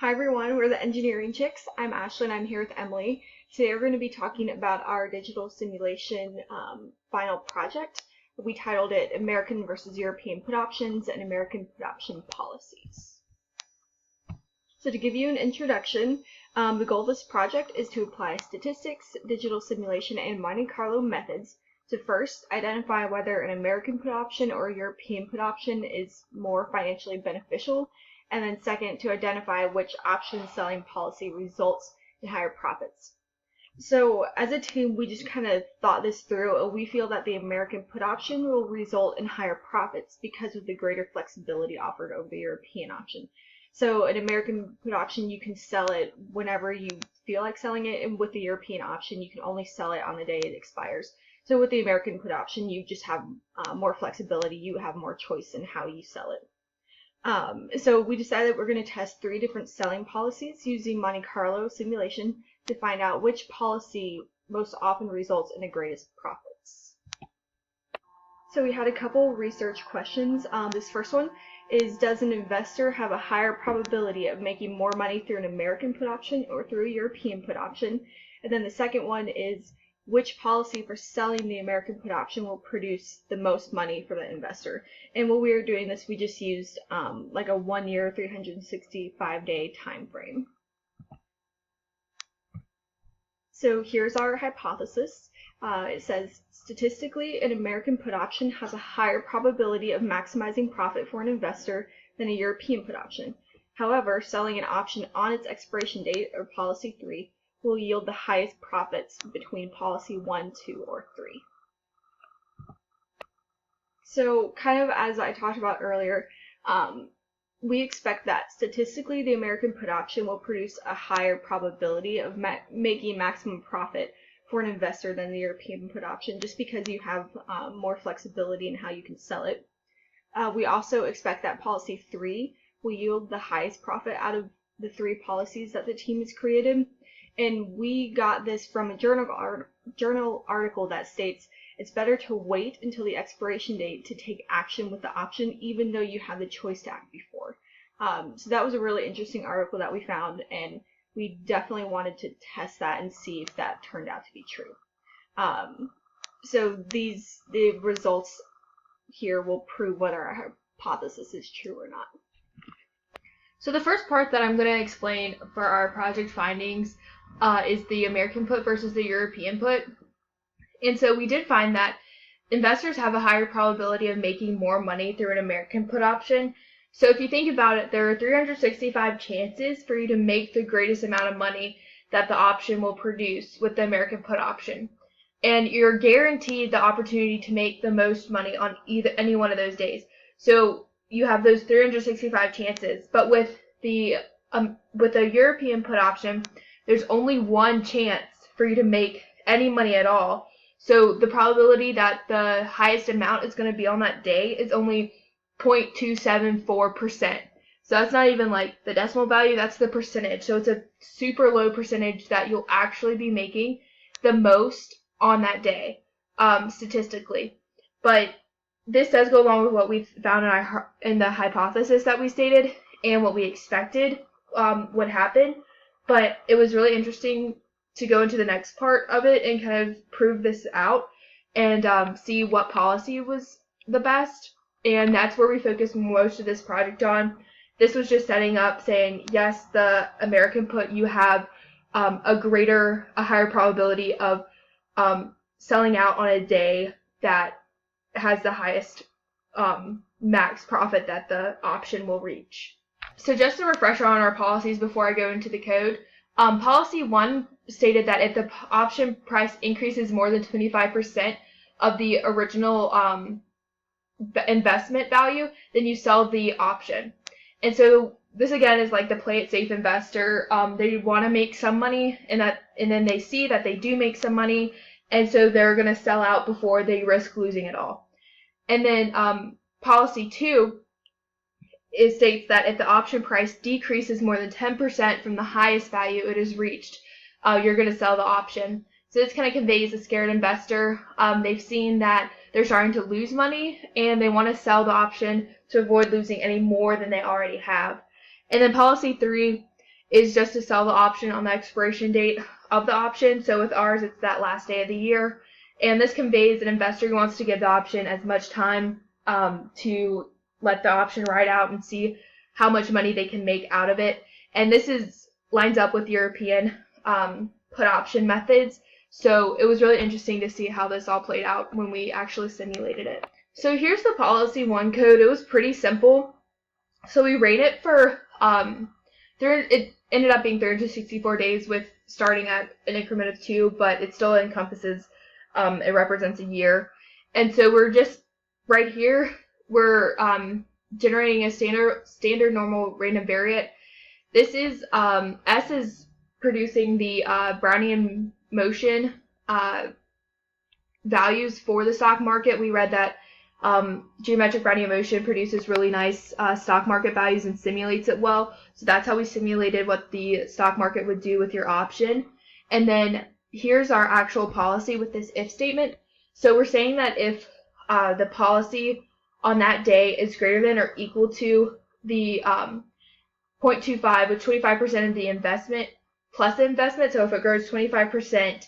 Hi everyone, we're the Engineering Chicks. I'm Ashley and I'm here with Emily. Today we're going to be talking about our digital simulation final project. We titled it American versus European Put Options and American Put Option Policies. So to give you an introduction, the goal of this project is to apply statistics, digital simulation, and Monte Carlo methods to first identify whether an American put option or a European put option is more financially beneficial, and then second, to identify which option selling policy results in higher profits. So as a team, we just kind of thought this through, and we feel that the American put option will result in higher profits because of the greater flexibility offered over the European option. So an American put option, you can sell it whenever you feel like selling it, and with the European option, you can only sell it on the day it expires. So with the American put option, you just have more flexibility. You have more choice in how you sell it. So we decided we're going to test 3 different selling policies using Monte Carlo simulation to find out which policy most often results in the greatest profits. So we had a couple research questions. This first one is, does an investor have a higher probability of making more money through an American put option or through a European put option? And then the second one is, which policy for selling the American put option will produce the most money for the investor? And when we were doing this, we just used like a 1 year, 365-day time frame. So here's our hypothesis. It says, statistically, an American put option has a higher probability of maximizing profit for an investor than a European put option. However, selling an option on its expiration date, or policy 3, will yield the highest profits between policy 1, 2, or 3. So kind of as I talked about earlier, we expect that statistically the American put option will produce a higher probability of making maximum profit for an investor than the European put option, just because you have more flexibility in how you can sell it. We also expect that policy 3 will yield the highest profit out of the 3 policies that the team has created. And we got this from a journal article that states it's better to wait until the expiration date to take action with the option, even though you have the choice to act before. So that was a really interesting article that we found, and we definitely wanted to test that and see if that turned out to be true. So the results here will prove whether our hypothesis is true or not. So the first part that I'm going to explain for our project findings is the American put versus the European put. And so we did find that investors have a higher probability of making more money through an American put option. So if you think about it, there are 365 chances for you to make the greatest amount of money that the option will produce with the American put option. And you're guaranteed the opportunity to make the most money on any one of those days. So you have those 365 chances. But with the European put option, there's only one chance for you to make any money at all. So the probability that the highest amount is going to be on that day is only 0.274%. So that's not even like the decimal value, that's the percentage. So it's a super low percentage that you'll actually be making the most on that day, statistically. But this does go along with what we found in the hypothesis that we stated and what we expected would happen. But it was really interesting to go into the next part of it and kind of prove this out and see what policy was the best. And that's where we focused most of this project on. This was just setting up, saying, yes, the American put, you have a higher probability of selling out on a day that has the highest max profit that the option will reach. So just a refresher on our policies before I go into the code. Policy 1 stated that if the option price increases more than 25% of the original investment value, then you sell the option. And so this again is like the play it safe investor. They want to make some money, and then they see that they do make some money, and so they're going to sell out before they risk losing it all. And then policy 2 states that if the option price decreases more than 10% from the highest value it has reached, you're going to sell the option. So this kind of conveys a scared investor. They've seen that they're starting to lose money, and they want to sell the option to avoid losing any more than they already have. And then policy 3 is just to sell the option on the expiration date of the option. So with ours, it's that last day of the year. And this conveys an investor who wants to give the option as much time to let the option ride out and see how much money they can make out of it. And this lines up with European put option methods. So it was really interesting to see how this all played out when we actually simulated it. So here's the Policy 1 code. It was pretty simple. So we ran it for, it ended up being 364 days with starting at an increment of 2, but it still encompasses, it represents a year. And so we're just, right here, we're generating a standard normal random variate. This is, S is producing the Brownian motion values for the stock market. We read that geometric Brownian motion produces really nice stock market values and simulates it well. So that's how we simulated what the stock market would do with your option. And then here's our actual policy with this if statement. So we're saying that if the policy on that day is greater than or equal to the 0.25, with 25% of the investment plus the investment. So if it grows 25%,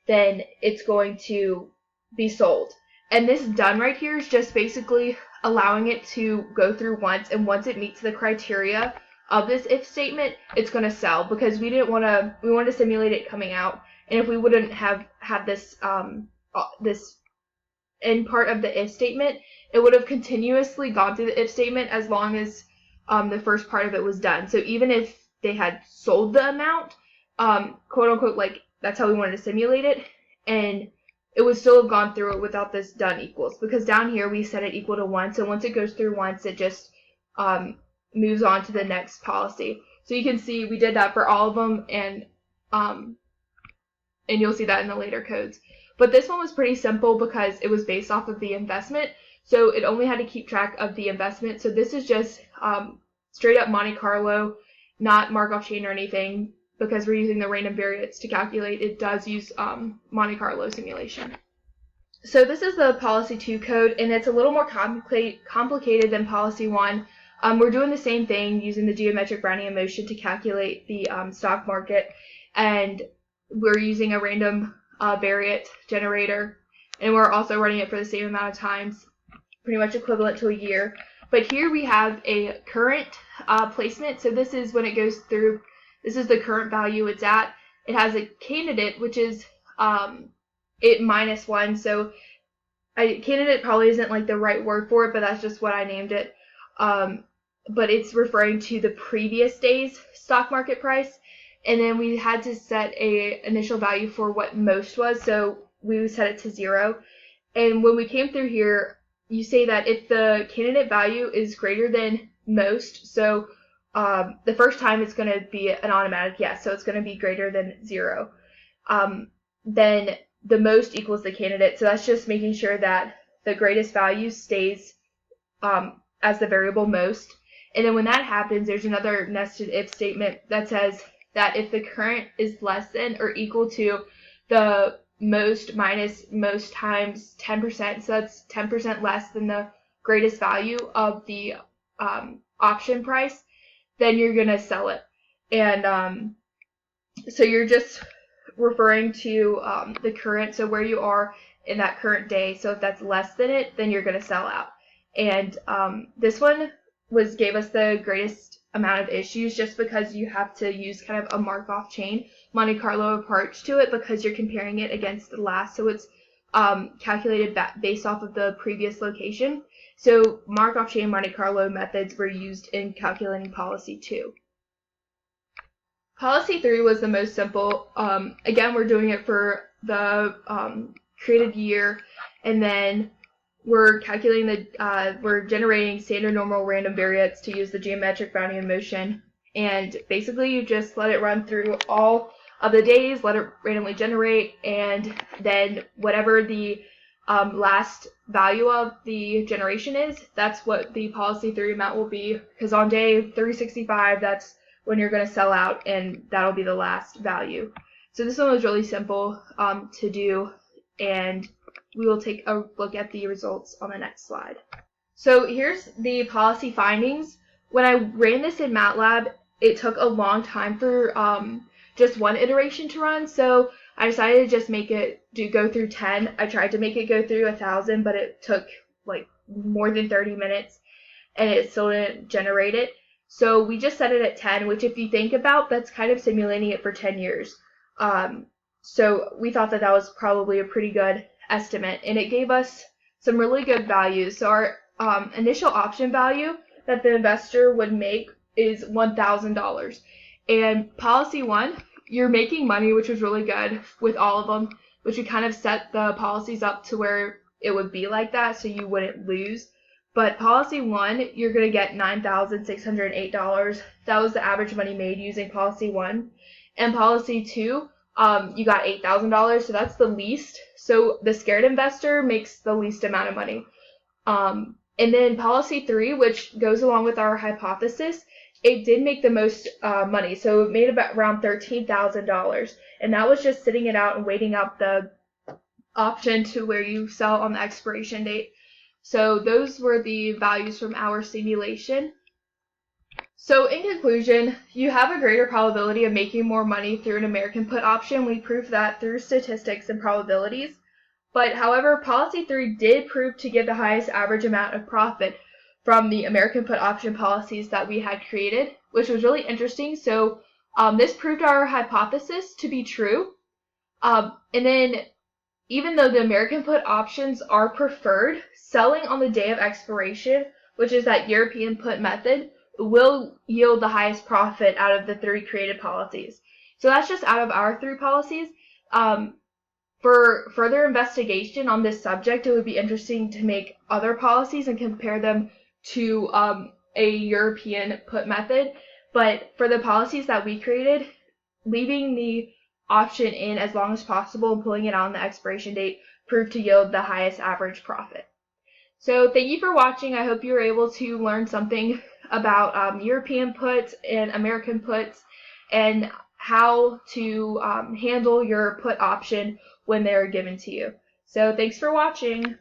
then it's going to be sold. And this done right here is just basically allowing it to go through once, and once it meets the criteria of this if statement, it's going to sell, because we wanted to simulate it coming out. And if we wouldn't have had this this end part of the if statement, it would have continuously gone through the if statement as long as the first part of it was done. So even if they had sold the amount, quote unquote, like that's how we wanted to simulate it, and it would still have gone through it without this done equals, because down here we set it equal to 1. So once it goes through once, it just moves on to the next policy. So you can see we did that for all of them, and you'll see that in the later codes. But this one was pretty simple because it was based off of the investment, so it only had to keep track of the investment. So this is just straight up Monte Carlo, not Markov chain or anything, because we're using the random variates to calculate. It does use Monte Carlo simulation. So this is the Policy 2 code, and it's a little more complicated than Policy 1. We're doing the same thing using the geometric Brownian motion to calculate the stock market, and we're using a random variate generator, and we're also running it for the same amount of times, pretty much equivalent to a year. But here we have a current placement. So this is when it goes through. This is the current value it's at. It has a candidate, which is it -1. So candidate probably isn't like the right word for it, but that's just what I named it. But it's referring to the previous day's stock market price. And then we had to set a initial value for what most was. So we set it to 0. And when we came through here, you say that if the candidate value is greater than most, so the first time it's going to be an automatic yes, so it's going to be greater than 0. Then the most equals the candidate, so that's just making sure that the greatest value stays as the variable most. And then when that happens, there's another nested if statement that says that if the current is less than or equal to the most minus most times 10%, so that's 10% less than the greatest value of the option price, then you're going to sell it. And so you're just referring to the current, so where you are in that current day. So if that's less than it, then you're going to sell out. And this one gave us the greatest amount of issues, just because you have to use kind of a Markov chain Monte Carlo approach to it, because you're comparing it against the last. So it's calculated based off of the previous location. So Markov chain Monte Carlo methods were used in calculating Policy 2. Policy 3 was the most simple. Again, we're doing it for the created year, and then we're calculating we're generating standard normal random variates to use the geometric Brownian motion. And basically you just let it run through all of the days, let it randomly generate, and then whatever the last value of the generation is, that's what the Policy 3 amount will be, because on day 365, that's when you're going to sell out, and that'll be the last value. So this one was really simple to do, and we will take a look at the results on the next slide. So here's the policy findings. When I ran this in MATLAB, it took a long time for just one iteration to run. So I decided to just make it go through 10. I tried to make it go through 1,000, but it took like more than 30 minutes and it still didn't generate it. So we just set it at 10, which if you think about, that's kind of simulating it for 10 years. So we thought that that was probably a pretty good estimate, and it gave us some really good values. So our initial option value that the investor would make is $1,000. And policy one, you're making money, which was really good with all of them, which we kind of set the policies up to where it would be like that so you wouldn't lose. But policy one, you're going to get $9,608. That was the average money made using policy one. And policy two, you got $8,000, so that's the least. So the scared investor makes the least amount of money. And then policy three, which goes along with our hypothesis, it did make the most money. So it made about around $13,000. And that was just sitting it out and waiting out the option to where you sell on the expiration date. So those were the values from our simulation. So in conclusion, you have a greater probability of making more money through an American put option. We proved that through statistics and probabilities. But however, policy 3 did prove to give the highest average amount of profit from the American put option policies that we had created, which was really interesting. So this proved our hypothesis to be true. And then even though the American put options are preferred, selling on the day of expiration, which is that European put method, will yield the highest profit out of the 3 created policies. So that's just out of our 3 policies. For further investigation on this subject, it would be interesting to make other policies and compare them to a European put method. But for the policies that we created, leaving the option in as long as possible and pulling it out on the expiration date proved to yield the highest average profit. So thank you for watching. I hope you were able to learn something about European puts and American puts and how to handle your put option when they're given to you. So thanks for watching.